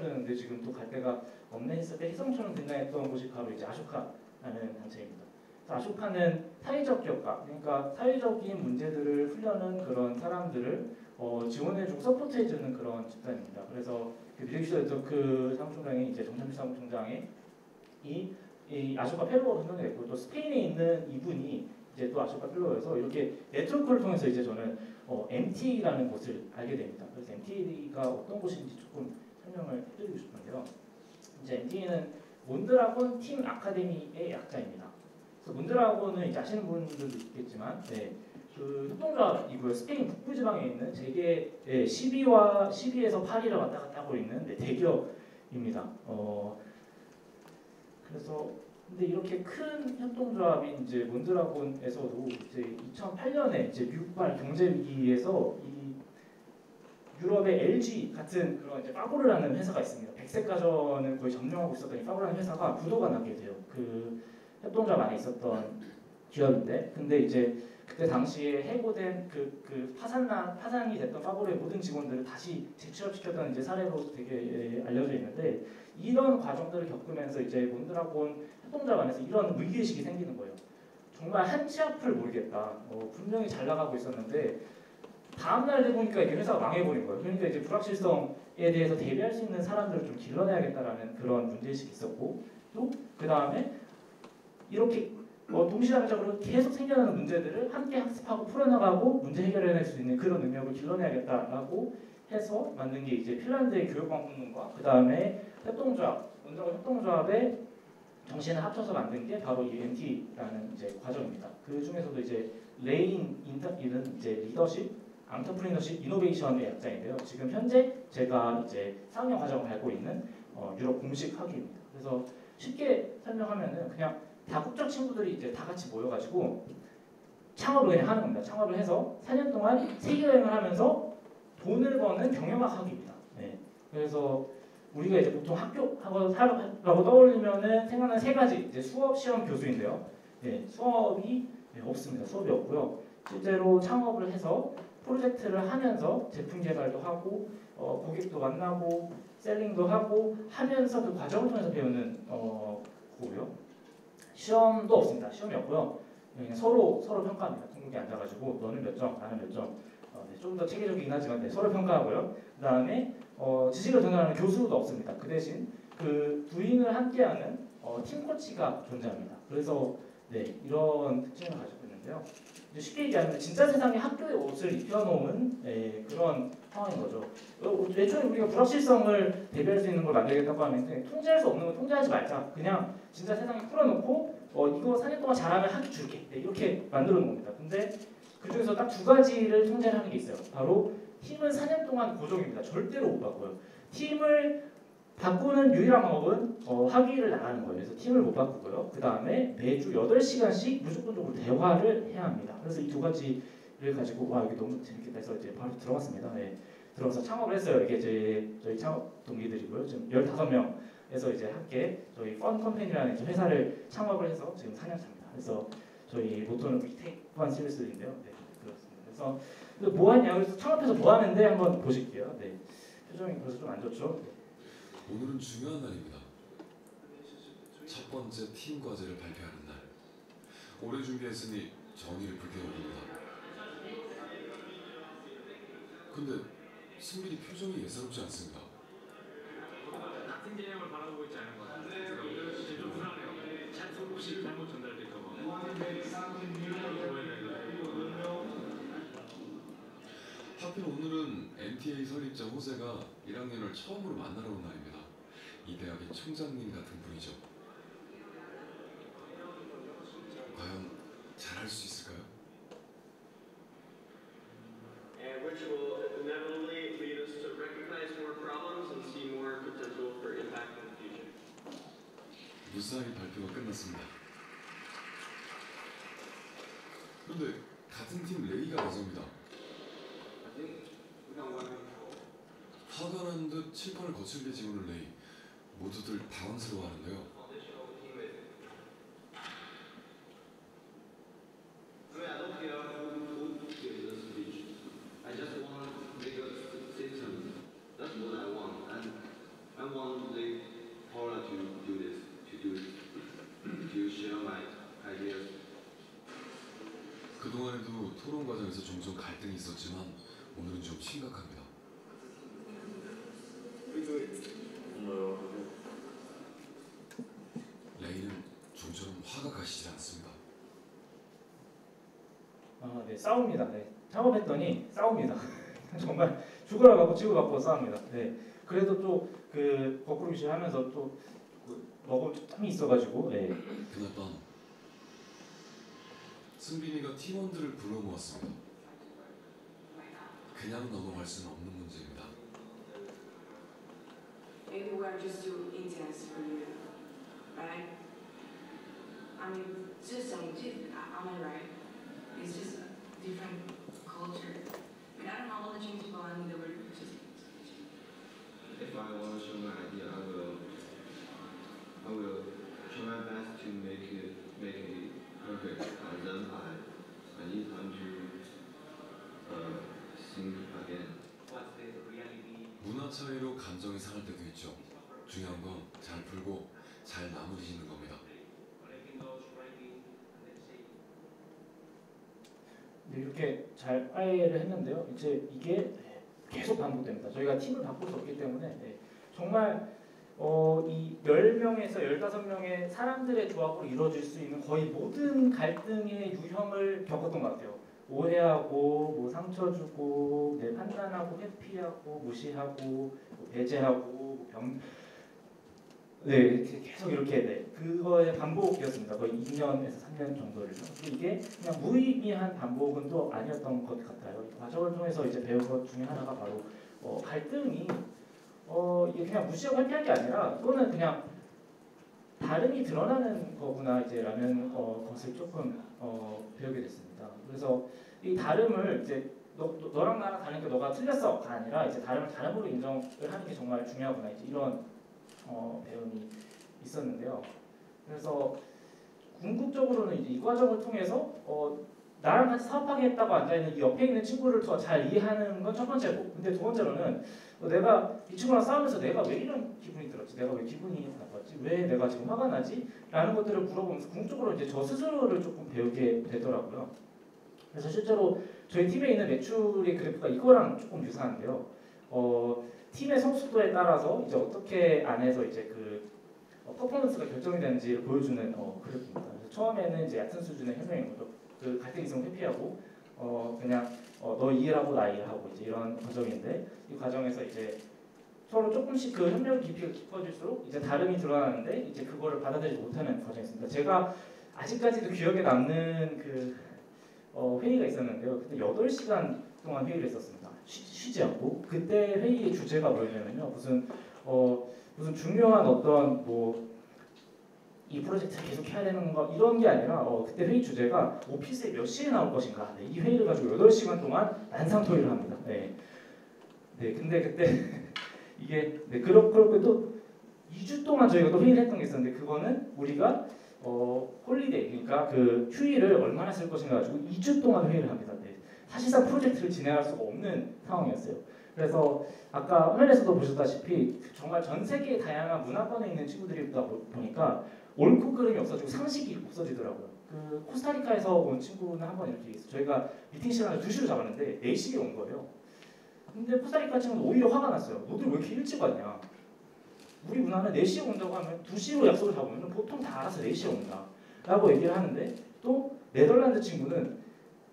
되는데 지금 또 갈 데가 없네 했을 때 희성처럼 등장했던 곳이 바로 이제 아쇼카라는 단체입니다. 아쇼카는 사회적 기업가, 그러니까 사회적인 문제들을 풀려는 그런 사람들을 지원해주고 서포트해주는 그런 집단입니다. 그래서 그 미래기술에서 그 사무총장이 이제 정찬필 사무총장이 이 아쇼카 펠로우로 선정됐고 또 스페인에 있는 이분이 이제 또 아쇼카 펠로우여서 이렇게 네트워크를 통해서 이제 저는 MT라는 곳을 알게 됩니다. 그래서 MT가 어떤 곳인지 조금 설명을 해드리고 싶은데요. 이제 MT는 몬드라곤 팀 아카데미의 약자입니다. 그래서 몬드라곤은 이제 아시는 분들도 있겠지만, 네, 그 협동조합이고요. 스페인 북부 지방에 있는 세계 12에서 8위를 왔다 갔다 하고 있는 대기업입니다. 그래서 근데 이렇게 큰 협동조합인 이제 몬드라곤에서도 이제 2008년에 이제 미국발 경제 위기에서 이 유럽의 LG 같은 그런 이제 파고르라는 회사가 있습니다. 백색 가전을 거의 점령하고 있었던 이 파고르라는 회사가 부도가 나게 돼요. 그 협동조합 안에 있었던 기업인데, 근데 이제 그때 당시에 해고된 그 파산이 됐던 파고르의 모든 직원들을 다시 재취업시켰던 이제 사례로 되게 알려져 있는데, 이런 과정들을 겪으면서 이제 몬드라곤 협동조합 안에서 이런 위기의식이 생기는 거예요. 정말 한 치 앞을 모르겠다. 분명히 잘 나가고 있었는데 다음날 돼보니까 이게 회사가 망해버린 거예요. 그러니까 이제 불확실성에 대해서 대비할 수 있는 사람들을 좀 길러내야겠다라는 그런 문제의식이 있었고, 또 그 다음에 이렇게 동시다발적으로 계속 생겨나는 문제들을 함께 학습하고 풀어나가고 문제 해결해낼 수 있는 그런 능력을 길러내야겠다라고 해서 만든 게 이제 핀란드의 교육방송론과 그 다음에 협동조합, 몬드라곤 협동조합의 정신을 합쳐서 만든 게 바로 이 MT라는 이제 과정입니다. 그 중에서도 이제 레인 이는 이제 리더십, 안터프리너십, 이노베이션의 약자인데요. 지금 현재 제가 이제 4학년 과정을 밟고 있는 유럽 공식 학위입니다. 그래서 쉽게 설명하면은 그냥 다국적 친구들이 이제 다 같이 모여가지고 창업을 그냥 하는 겁니다. 창업을 해서 4년 동안 세계 여행을 하면서 돈을 버는 경영학 학위입니다. 네. 그래서 우리가 이제 보통 학교라고 떠올리면은 생각나는 세 가지 이제 수업, 시험, 교수인데요. 네, 수업이 없습니다. 수업이 없고요. 실제로 창업을 해서 프로젝트를 하면서 제품 개발도 하고 고객도 만나고 셀링도 하고 하면서 그 과정을 통해서 배우는 거고요. 시험도 없습니다. 시험이 없고요. 그냥 서로 평가합니다. 동국에 앉아가지고 너는 몇 점, 나는 몇 점. 네, 좀 더 체계적이긴 하지만 네, 서로 평가하고요. 그 다음에 지식을 전달하는 교수도 없습니다. 그 대신 그 부인을 함께하는 팀 코치가 존재합니다. 그래서 네, 이런 특징을 가지고 있는데요. 쉽게 얘기하면 진짜 세상에 학교의 옷을 입혀놓은 그런 상황인 거죠. 애초에 우리가 불확실성을 대비할 수 있는 걸 만들겠다고 하는데 통제할 수 없는 건 통제하지 말자. 그냥 진짜 세상에 풀어놓고 이거 4년 동안 잘하면 학위 줄게. 네, 이렇게 만들어 놓은 겁니다. 근데 그 중에서 딱 두 가지를 통제를 하는 게 있어요. 바로 팀은 4년 동안 고정입니다. 절대로 못 바꿔요. 팀을 바꾸는 유일한 방법은 학위를 나가는 거예요. 그래서 팀을 못 바꾸고요. 그 다음에 매주 8시간씩 무조건적으로 대화를 해야 합니다. 그래서 이 두 가지를 가지고 와 이게 너무 재밌겠다 해서 이제 바로 들어갔습니다. 네, 들어가서 창업을 했어요. 이게 저희 창업 동기들이고요. 지금 15명에서 이제 함께 저희 펀 컴퍼니라는 회사를 창업을 해서 지금 4년 차입니다. 그래서 저희 모토는 We Take One Seriously인데요. 네, 그렇습니다. 그래서 뭐 하냐? 그래서 창업해서 뭐 하는데 한번 보실게요. 네, 표정이 벌써 좀 안 좋죠? 네. 오늘은 중요한 날입니다. 첫 번째 팀 과제를 발표하는 날. 오래 준비했으니 정의를 불태워봅니다. 근데 승민이 표정이 예사롭지 않습니다. 같은 개념을 바라보고 있지 않은 것 같아요. 좀 불안해요. 혹시 잘못 전달될까 봐. 하필 오늘은 MTA 설립자 호세가 1학년을 처음으로 만나러 온 날입니다. 이 대학의 총장님 같은 분이죠. 과연 잘할 수 있을까요? Which will inevitably lead us to recognize more problems and see more potential for impact in the future. 무사히 발표가 끝났습니다. 그런데 같은 팀 레이가 나섭니다. 화가 난 듯 칠판을 거칠게 지우는 레이. 모두들 당황스러워하는데요. I want 그동안에도 토론 과정에서 종종 갈등이 있었지만 오늘은 좀 심각합니다. 레이는 좀처럼 화가 가시지 않습니다. 네, 싸웁니다. 네, 작업했더니 싸웁니다. 정말 죽어라 받고 지고 받고 싸웁니다. 네, 그래도 또 그 거꾸로 유지하면서 또 먹을 짬이 있어가지고. 네. 그날 밤 승빈이가 팀원들을 불러 모았습니다. 그냥 넘어갈 수는 없는 문제입니다. Maybe we're just too intense for you, right? I mean, just saying, am I right? It's just a different culture. I mean, I don't know all the Chinese people, I mean, they were just. If I want to show my idea, I will try my best to make it perfect. And then I need time to think again. What's the reality? 문화 차이로 감정이 상할 때도 있죠. 중요한 건 잘 풀고 잘 마무리 짓는 겁니다. 네, 이렇게 잘 화해를 했는데요. 이제 이게 계속 반복됩니다. 저희가 팀을 바꿀 수 없기 때문에 네, 정말 이 10명에서 15명의 사람들의 조합으로 이루어질 수 있는 거의 모든 갈등의 유형을 겪었던 것 같아요. 오해하고, 뭐 상처 주고, 네, 판단하고, 회피하고, 무시하고, 뭐 배제하고, 뭐 네, 계속 이렇게 네, 그거의 반복이었습니다. 거의 2년에서 3년 정도를. 이게 그냥 무의미한 반복은 또 아니었던 것 같아요. 이 과정을 통해서 이제 배운 것 중에 하나가 바로 갈등이 이게 그냥 무시하고 회피한 게 아니라 이거는 그냥 다름이 드러나는 거구나 이제라는 것을 조금 배우게 됐습니다. 그래서 이 다름을 이제 너랑 나랑 다르니까 너가 틀렸어가 아니라 이제 다름을 다름으로 인정을 하는 게 정말 중요하구나 이제 이런 배움이 있었는데요. 그래서 궁극적으로는 이제 이 과정을 통해서 나랑 같이 사업하겠다고 앉아있는 이 옆에 있는 친구를 더 잘 이해하는 건 첫 번째고, 근데 두 번째로는 내가 이 친구랑 싸우면서 내가 왜 이런 기분이 들었지? 내가 왜 기분이 나빴지? 왜 내가 지금 화가 나지? 라는 것들을 물어보면서 궁극적으로 이제 저 스스로를 조금 배우게 되더라고요. 그래서 실제로 저희 팀에 있는 매출의 그래프가 이거랑 조금 유사한데요. 팀의 성숙도에 따라서 이제 어떻게 안에서 이제 그 퍼포먼스가 결정이 되는지를 보여주는 그래프입니다. 그래서 처음에는 이제 얕은 수준의 협력인 거죠. 그 갈등성을 회피하고 그냥 너 일하고 나 일하고 이제 이런 과정인데, 이 과정에서 이제 서로 조금씩 그 협력 깊이가 깊어질수록 이제 다름이 드러나는데 이제 그거를 받아들이지 못하는 과정이었습니다. 제가 아직까지도 기억에 남는 그 회의가 있었는데요. 그때 8시간 동안 회의를 했었습니다. 쉬지 않고. 그때 회의의 주제가 뭐였냐면요. 무슨 중요한 어떤 뭐 이 프로젝트를 계속 해야 되는 건가 이런 게 아니라 그때 회의 주제가 오피스에 몇 시에 나올 것인가. 네, 이 회의를 가지고 8시간 동안 난상토의를 합니다. 네. 근데 그때 이게 그렇고 또 2주 동안 저희가 또 회의를 했던 게 있었는데, 그거는 우리가 홀리데이, 그러니까 그 휴일을 얼마나 쓸 것인가 가지고 2주 동안 회의를 합니다. 네. 사실상 프로젝트를 진행할 수가 없는 상황이었어요. 그래서 아까 화면에서도 보셨다시피 정말 전 세계의 다양한 문화권에 있는 친구들이 보니까 옳고 그름이 없어지고 상식이 없어지더라고요. 그 코스타리카에서 온 친구는 한 번 이렇게 있어요. 저희가 미팅 시간을 2시로 잡았는데 4시에 온 거예요. 근데 코스타리카 친구는 오히려 화가 났어요. 너들 왜 이렇게 일찍 왔냐? 우리 문화는 4시에 온다고 하면 2시로 약속을 잡으면 보통 다 알아서 4시에 온다 라고 얘기를 하는데, 또 네덜란드 친구는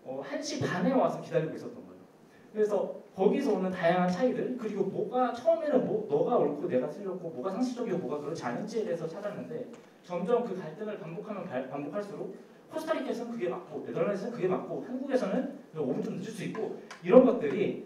1시 반에 와서 기다리고 있었던 거예요. 그래서 거기서 오는 다양한 차이들, 그리고 뭐가 처음에는 너가 옳고 내가 틀렸고 뭐가 상식적이고 뭐가 그렇지 않은지에 대해서 찾았는데, 점점 그 갈등을 반복하면 반복할수록 코스타리카에서는 그게 맞고 네덜란드에서는 그게 맞고 한국에서는 5분 좀 늦을 수 있고, 이런 것들이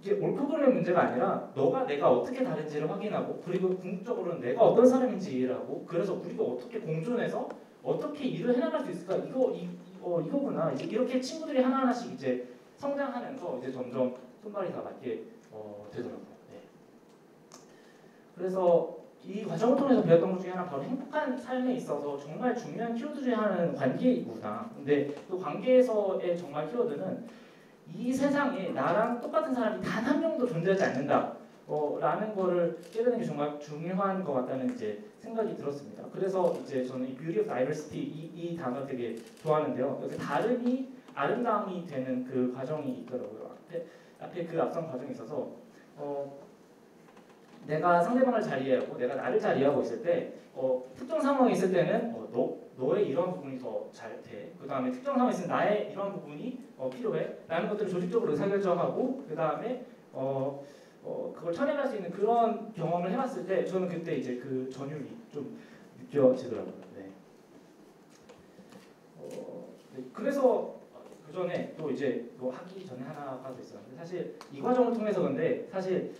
이게 옳고 그름의 문제가 아니라 내가 어떻게 다른지를 확인하고, 그리고 궁극적으로는 내가 어떤 사람인지 이해하고, 그래서 우리가 어떻게 공존해서 어떻게 일을 해나갈 수 있을까, 이거구나. 이제 이렇게 친구들이 하나하나씩 이제 성장하면서 이제 점점 손발이 다 맞게 되더라고요. 네. 그래서 이 과정을 통해서 배웠던 것 중에 하나 바로 행복한 삶에 있어서 정말 중요한 키워드 중에 하나는 관계이구나. 근데 그 관계에서의 정말 키워드는 이 세상에 나랑 똑같은 사람이 단 한 명도 존재하지 않는다 라는 거를 깨닫는 게 정말 중요한 것 같다는 이제 생각이 들었습니다. 그래서 이제 저는 이 beauty of diversity 이 단어 되게 좋아하는데요. 이렇게 다름이 아름다움이 되는 그 과정이 있더라고요. 앞에 그 앞선 과정이 있어서 내가 상대방을 잘 이해하고 내가 나를 잘 이해하고 있을 때 특정 상황에 있을 때는 너의 이런 부분이 더 잘 돼. 그 다음에 특정 상황에 있을 때 나의 이런 부분이 필요해. 라는 것들을 조직적으로 의사결정하고 그 다음에 그걸 처리할 수 있는 그런 경험을 해봤을 때 저는 그때 이제 그 전율이 좀 느껴지더라고요. 네. 네. 그래서 그 전에 또 이제 하기 전에 하나가 더 있었는데 사실 이 과정을 통해서 근데 사실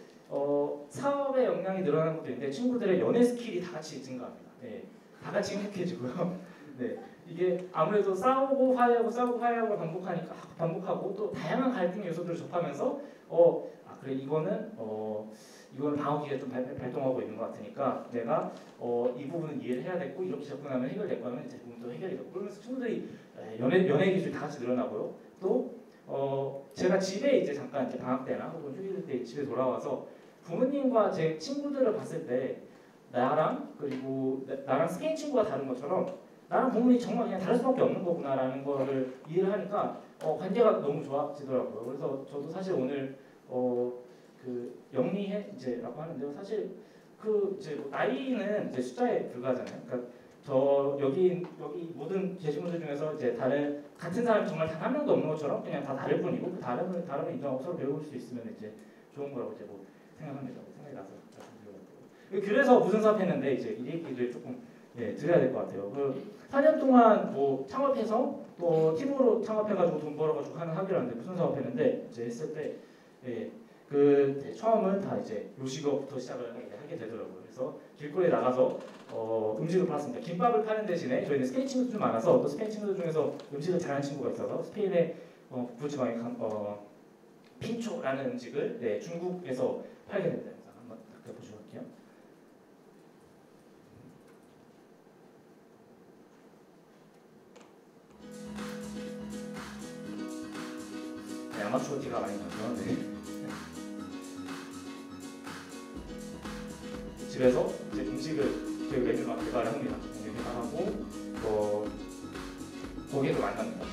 사업에 역량이 늘어나는 것도 있는데 친구들의 연애 스킬이 다 같이 증가합니다. 네. 다 같이 행복해지고요. 네. 이게 아무래도 싸우고 화해하고 반복하고 또 다양한 갈등의 요소들을 접하면서 그래 이거는 방어기가 좀 발동하고 있는 것 같으니까 내가 이 부분은 이해를 해야 됐고 이렇게 접근하면 해결될 거면 이제 부분도 해결이 되고 그러면서 친구들이 연애 기술이 다 같이 늘어나고요. 또 제가 집에 이제 잠깐 이제 방학 때나 혹은 휴일 때 집에 돌아와서 부모님과 제 친구들을 봤을 때 나랑 스페인 친구가 다른 것처럼 나랑 부모님이 정말 그냥 다를 수밖에 없는 거구나라는 거를 이해를 하니까 관계가 너무 좋아지더라고요. 그래서 저도 사실 오늘 그 영리해 이제라고 하는데요. 사실 그 이제 나이는 이제 숫자에 불과하잖아요. 그러니까 저 여기 모든 계신분들 중에서 이제 같은 사람이 정말 단 한 명도 없는 것처럼 그냥 다 다를 뿐이고 그 다름을 인정하고 서로 배울 수 있으면 이제 좋은 거라고 이제 생각합니다. 생각이 나서 말씀드려봤고요. 그래서 무슨 사업했는데 이제 이 얘기를 조금 드려야 될 것 같아요. 4년 동안 창업해서 또 팀으로 창업해가지고 돈 벌어가지고 하는 학위를 하는데 무슨 사업했는데 이제 했을 때 처음은 다 이제 요식업부터 시작을 하게 되더라고요. 그래서 길거리에 나가서 음식을 팔았습니다. 김밥을 파는 대신에 저희는 스페인 친구들 좀 많아서 또 스페인 친구들 중에서 음식을 잘하는 친구가 있어서 스페인의 북부지방의 핀초라는 음식을 중국에서 팔게 됩니다. 한번 보시고 갈게요. 아마추어 티가 많이 나죠. 네. 집에서 이제 음식을 저희 메뉴만 개발을 합니다. 메뉴 개발하고 고객을 만납니다.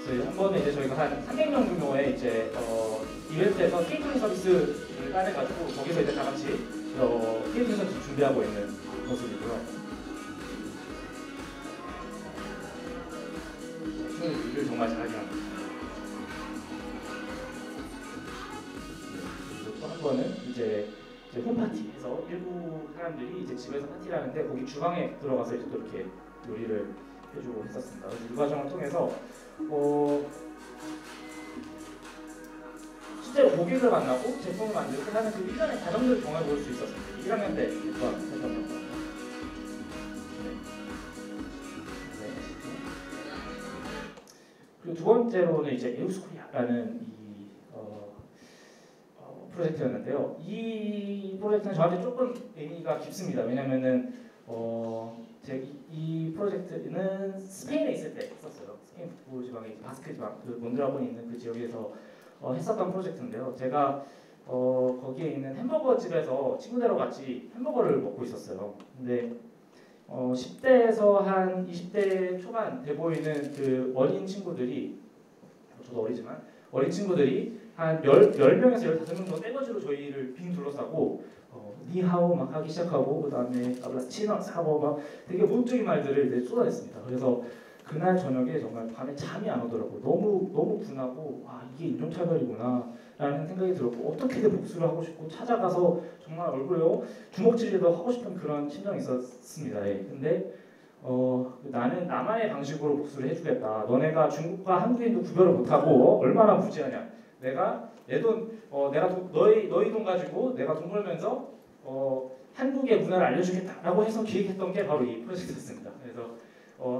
그래서 한 번에 이제 저희가 한 300명 규모의 이제 이벤트에서 케이터링 서비스를 따내가지고 거기서 이제 다 같이 케이터링 서비스 준비하고 있는 모습이고요. 일을 정말 잘하긴 합니다. 또 한 번은 이제 홈파티에서 일부 사람들이 이제 집에서 파티를 하는데 거기 주방에 들어가서 이제 또 이렇게 요리를 해주고 했었습니다. 그래서 이 과정을 통해서 실제로 고객을 만나고 제품을 만들고 하는 그 일련의 과정들을 경험해 볼 수 있었습니다. 1학년 때 했던 것. 그리고 두 번째로는 이제 에우스코리아라는 이 프로젝트였는데요. 이 프로젝트는 저한테 조금 의미가 깊습니다. 왜냐면은 이 프로젝트는 스페인에 있을 때 했었어요. 스페인 북부 지방의 바스크 지방, 그 몬드라곤이 있는 그 지역에서 했었던 프로젝트인데요. 제가 거기에 있는 햄버거 집에서 친구들하고 같이 햄버거를 먹고 있었어요. 근데 10대에서 한 20대 초반 돼 보이는 그 어린 친구들이, 저도 어리지만 어린 친구들이 한 10명에서 15명 정도 떼거지로 저희를 빙 둘러싸고 니하오 막 하기 시작하고 그 다음에 아블라치노 사고 막 되게 모욕적인 말들을 이제 쏟아냈습니다. 그래서 그날 저녁에 정말 밤에 잠이 안 오더라고요. 너무 분하고 이게 인종차별이구나 라는 생각이 들었고 어떻게든 복수를 하고 싶고 찾아가서 정말 얼굴에 주먹질이라도 하고 싶은 그런 심정이 있었습니다. 근데 나는 나만의 방식으로 복수를 해주겠다. 너네가 중국과 한국인도 구별을 못하고 얼마나 무지하냐. 내가 내 돈, 너희 돈 가지고 내가 돈 벌면서 한국의 문화를 알려주겠다라고 해서 기획했던 게 바로 이 프로젝트였습니다. 그래서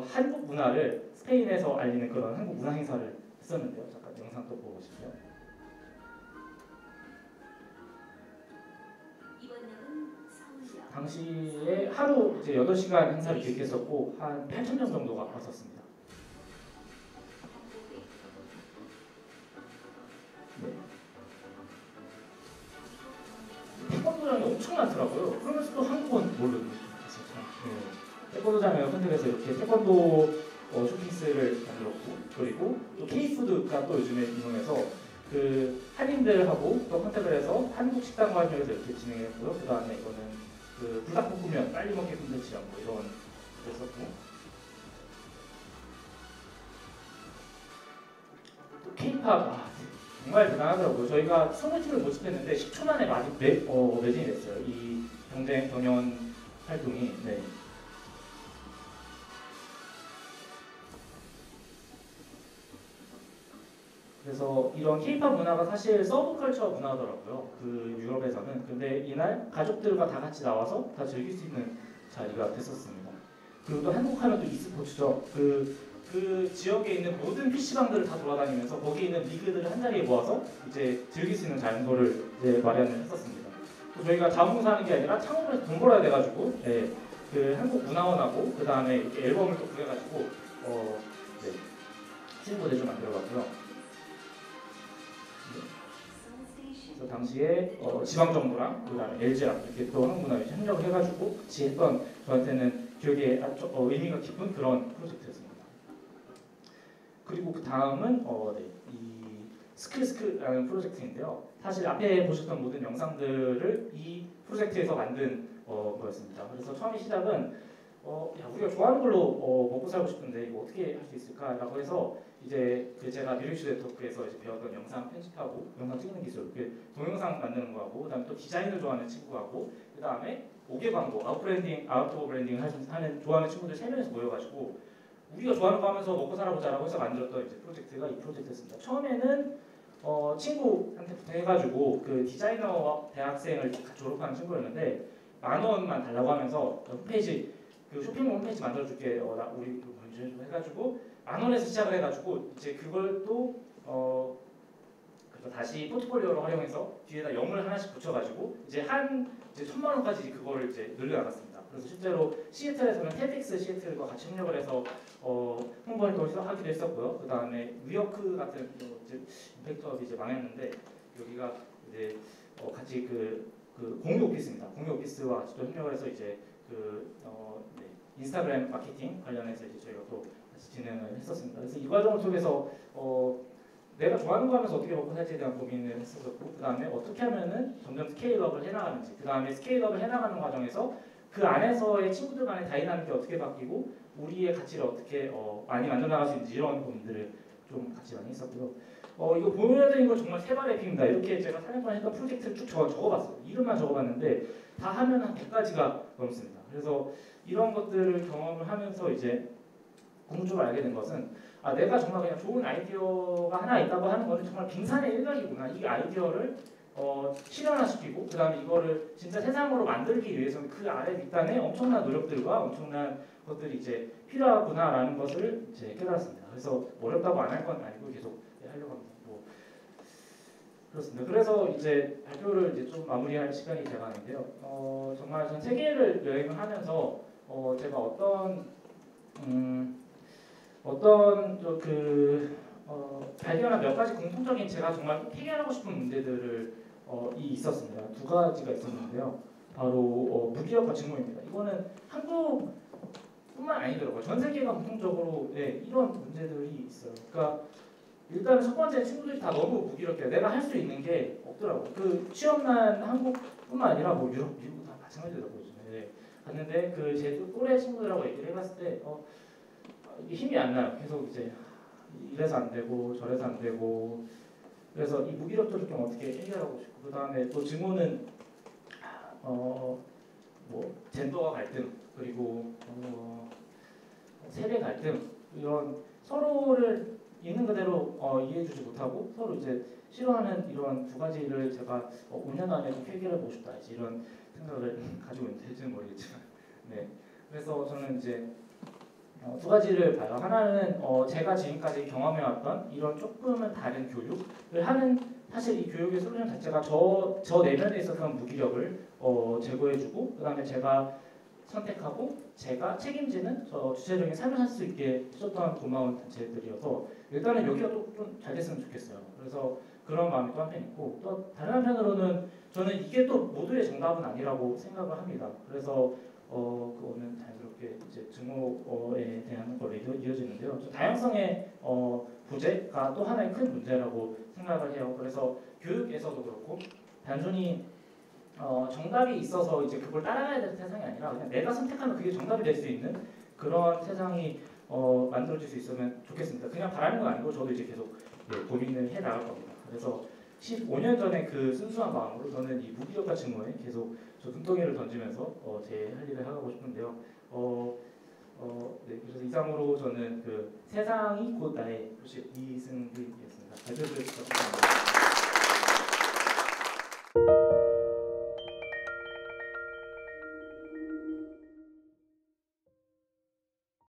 한국 문화를 스페인에서 알리는 그런 한국 문화 행사를 했었는데요. 잠깐 영상 또 보고 싶어요. 이번 역은 서울역 당시에 하루 이제 8시간 행사를 기획했었고 한 8,000명 정도가 왔었습니다. 네. 태권도장이 엄청 많더라고요. 그러면서 또 한국은 모르는 있었죠. 네. 태권도장을 컨셉에서 이렇게 태권도 쇼케이스를 만들었고, 그리고 또 K푸드가 또 요즘에 유명해서 그 한인들하고 또 컨택을 해서 한국 식당 관련해서 이렇게 진행했고요. 그 다음에 이거는 그 불닭볶음면 빨리 먹기 콘텐츠랑 뭐 이런 했었고, 또 K-팝 정말 대단하더라고요. 저희가 20팀을 모집했는데 10초 만에 매진이 됐어요. 이 경연 활동이. 네. 그래서 이런 K-팝 문화가 사실 서브컬처 문화더라고요. 그 유럽에서는. 근데 이날 가족들과 다 같이 나와서 다 즐길 수 있는 자리가 됐었습니다. 그리고 또 한국 하면 또 e스포츠죠. 그 지역에 있는 모든 PC방들을 다 돌아다니면서 거기 있는 리그들을 한 자리에 모아서 이제 즐길 수 있는 장소를 이제 마련을 했었습니다. 또 저희가 자원봉사하는 게 아니라 창업을 해서 돈 벌어야 돼가지고 그 한국문화원하고 그 다음에 이렇게 앨범을 또 구해가지고 친구들 좀 만들어봤고요. 그래서 당시에 지방정부랑 그다음에 LG랑 이렇게 또 한국문화에 협력을 해가지고 같이 했던 저한테는 기억에 의미가 깊은 그런 프로젝트였습니다. 그리고 그 다음은 이 스크라는 프로젝트인데요. 사실 앞에 보셨던 모든 영상들을 이 프로젝트에서 만든 거였습니다. 그래서 처음에 시작은 야, 우리가 좋아하는 걸로 먹고 살고 싶은데 이거 어떻게 할 수 있을까라고 해서 이제 제가 뮤직슈 네트워크에서 이제 배웠던 영상 편집하고 영상 찍는 기술, 동영상 만드는 거하고, 그다음에 또 디자인을 좋아하는 친구하고, 그다음에 5개 광고, 아웃도어 브랜딩 하는 좋아하는 친구들 3명이서 모여가지고 우리가 좋아하는 거 하면서 먹고 살아보자라고 해서 만들었던 이제 프로젝트가 이 프로젝트였습니다. 처음에는 친구한테부터 해가지고 그 디자이너 대학생을 졸업하는 친구였는데 10,000원만 달라고 하면서 홈페이지 그 쇼핑몰 홈페이지 만들어줄게. 우리 좀 해가지고 10,000원에서 시작을 해가지고 이제 그걸 또 다시 포트폴리오로 활용해서 뒤에다 영을 하나씩 붙여가지고 이제 1,000,000원까지 그거를 이제 늘려나갔습니다. 그래서 실제로 시애틀에서는 테드엑스 시애틀과 같이 협력을 해서 홍보 활동을 하기도 했었고요. 그 다음에 위워크 같은 이제 임팩트업이 이제 망했는데 여기가 이제 같이 그 공유 오피스입니다. 공유 오피스와 같이 또 협력을 해서 이제 인스타그램 마케팅 관련해서 이제 저희가 또 같이 진행을 했었습니다. 그래서 이 과정을 통해서 내가 좋아하는 거 하면서 어떻게 먹고 살지에 대한 고민을 했었고, 그 다음에 어떻게 하면은 점점 스케일업을 해나가는지, 그 다음에 스케일업을 해나가는 과정에서 그 안에서의 친구들 간의 다이나믹이 어떻게 바뀌고 우리의 가치를 어떻게 많이 만들어나갈 수 있는지 이런 고민들을 좀 같이 많이 했었고요. 이거 보여드린 거 정말 세 발의 피입니다. 이렇게 제가 4년 동안 했던 프로젝트를 쭉 적어봤어요. 이름만 적어봤는데 다 하면 한 100가지가 넘습니다. 그래서 이런 것들을 경험을 하면서 이제 궁극적으로 알게 된 것은 내가 정말 그냥 좋은 아이디어가 하나 있다고 하는 것은 정말 빙산의 일각이구나. 이 아이디어를 실현화시키고 그 다음에 이거를 진짜 세상으로 만들기 위해서는 그 아래 밑단에 엄청난 노력들과 엄청난 것들이 이제 필요하구나라는 것을 이제 깨달았습니다. 그래서 어렵다고 안 할 건 아니고 계속 하려고 합니다. 그렇습니다. 그래서 이제 발표를 이제 좀 마무리할 시간이 돼가는데요. 정말 전 세계를 여행을 하면서 제가 발견한 몇 가지 공통적인 제가 정말 해결하고 싶은 문제들을 있었습니다. 2가지가 있었는데요. 바로 무기력과 직무입니다. 이거는 한국뿐만 아니더라고요. 전 세계가 공통적으로 이런 문제들이 있어요. 그러니까 일단은 첫 번째 친구들이 다 너무 무기력해요. 내가 할 수 있는 게 없더라고요. 그 취업난 한국뿐만 아니라 뭐 유럽, 미국 다 마찬가지더라고요. 갔는데 제 또래 친구들하고 얘기를 해봤을 때 이게 힘이 안 나요. 계속 이제 이래서 안 되고 저래서 안 되고, 그래서 이 무기력도를 좀 어떻게 해결하고 싶고, 그 다음에 또 증오는 젠더와 갈등, 그리고 세대 갈등, 이런 서로를 있는 그대로 이해해주지 못하고 서로 이제 싫어하는 이런 2가지를 제가 5년 안에 좀 해결해보고 싶다, 이제 이런 생각을 가지고 있는지는 모르겠지만, 그래서 저는 이제 2가지를 봐요. 하나는 제가 지금까지 경험해왔던 이런 조금은 다른 교육을 하는 사실 이 교육의 솔루션 자체가 저 내면에 있어서는 무기력을 제거해주고 그다음에 제가 선택하고 제가 책임지는 저 주체적인 삶을 살 수 있게 해줬던 고마운 단체들이어서 일단은 여기가 또 좀 잘 됐으면 좋겠어요. 그래서 그런 마음이 또 한편 있고 또 다른 한편으로는 저는 이게 또 모두의 정답은 아니라고 생각을 합니다. 그래서 그거는 자연스럽게 이제 증오에 대한 걸로 이어지는데요. 다양성의 부재가 또 하나의 큰 문제라고 생각을 해요. 그래서 교육에서도 그렇고 단순히 정답이 있어서 이제 그걸 따라가야 되는 세상이 아니라 그냥 내가 선택하면 그게 정답이 될 수 있는 그런 세상이 만들어질 수 있으면 좋겠습니다. 그냥 바라는 건 아니고 저도 이제 계속 고민을 해 나갈 겁니다. 그래서 15년 전에 그 순수한 마음으로 저는 이 무기력과 증오에 계속 저 눈덩이를 던지면서 제 할 일을 하고 싶은데요. 네, 그래서 이상으로 저는 그 세상이 곧 나의 이승길이었습니다. 발표를 부탁드립니다.